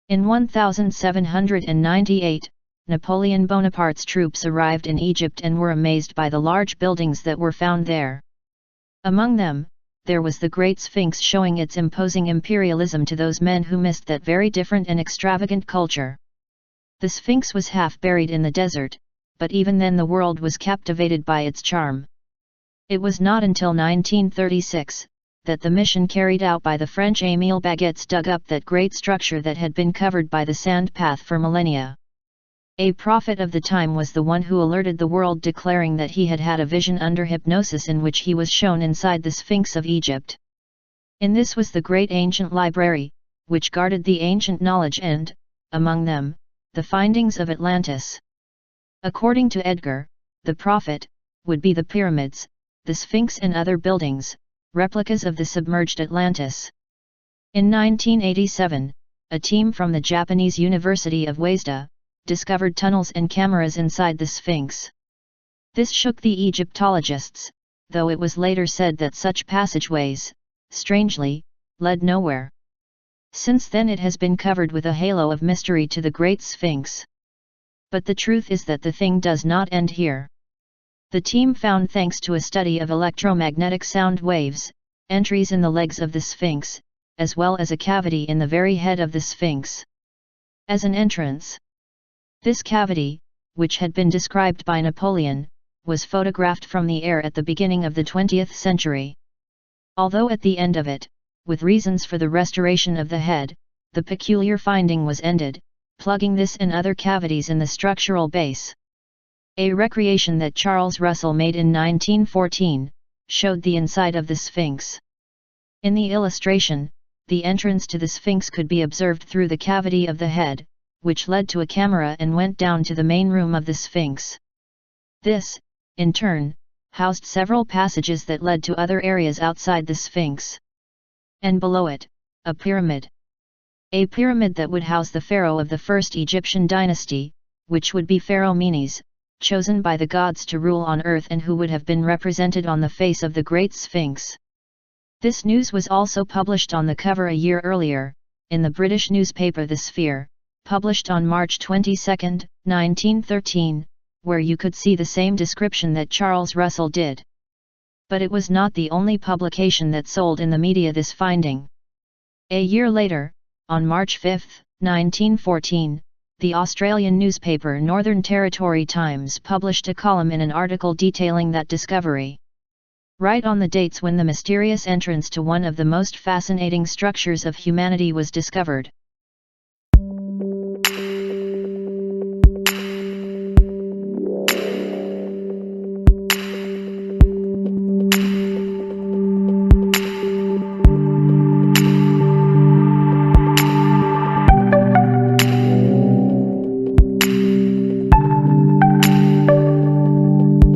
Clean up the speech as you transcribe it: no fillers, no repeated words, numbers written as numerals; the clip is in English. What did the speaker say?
In 1798, Napoleon Bonaparte's troops arrived in Egypt and were amazed by the large buildings that were found there. Among them, there was the Great Sphinx, showing its imposing imperialism to those men who missed that very different and extravagant culture. The Sphinx was half buried in the desert, but even then the world was captivated by its charm. It was not until 1936, that the mission carried out by the French Émile Baguettes dug up that great structure that had been covered by the sand path for millennia. A prophet of the time was the one who alerted the world, declaring that he had had a vision under hypnosis in which he was shown inside the Sphinx of Egypt. In this was the great ancient library, which guarded the ancient knowledge and, among them, the findings of Atlantis. According to Edgar, the prophet would be the pyramids, the Sphinx and other buildings, replicas of the submerged Atlantis. In 1987, a team from the Japanese University of Waseda discovered tunnels and cameras inside the Sphinx. This shook the Egyptologists, though it was later said that such passageways, strangely, led nowhere. Since then it has been covered with a halo of mystery to the Great Sphinx. But the truth is that the thing does not end here. The team found, thanks to a study of electromagnetic sound waves, entries in the legs of the Sphinx, as well as a cavity in the very head of the Sphinx. As an entrance, this cavity, which had been described by Napoleon, was photographed from the air at the beginning of the 20th century. Although at the end of it, with reasons for the restoration of the head, the peculiar finding was ended, plugging this and other cavities in the structural base. A recreation that Charles Russell made in 1914, showed the inside of the Sphinx. In the illustration, the entrance to the Sphinx could be observed through the cavity of the head, which led to a camera and went down to the main room of the Sphinx. This, in turn, housed several passages that led to other areas outside the Sphinx. And below it, a pyramid. A pyramid that would house the pharaoh of the first Egyptian dynasty, which would be Pharaoh Menes, chosen by the gods to rule on earth and who would have been represented on the face of the Great Sphinx. This news was also published on the cover a year earlier, in the British newspaper The Sphere, published on March 22, 1913, where you could see the same description that Charles Russell did. But it was not the only publication that sold in the media this finding. A year later, on March 5, 1914, the Australian newspaper Northern Territory Times published a column in an article detailing that discovery. Right on the dates when the mysterious entrance to one of the most fascinating structures of humanity was discovered.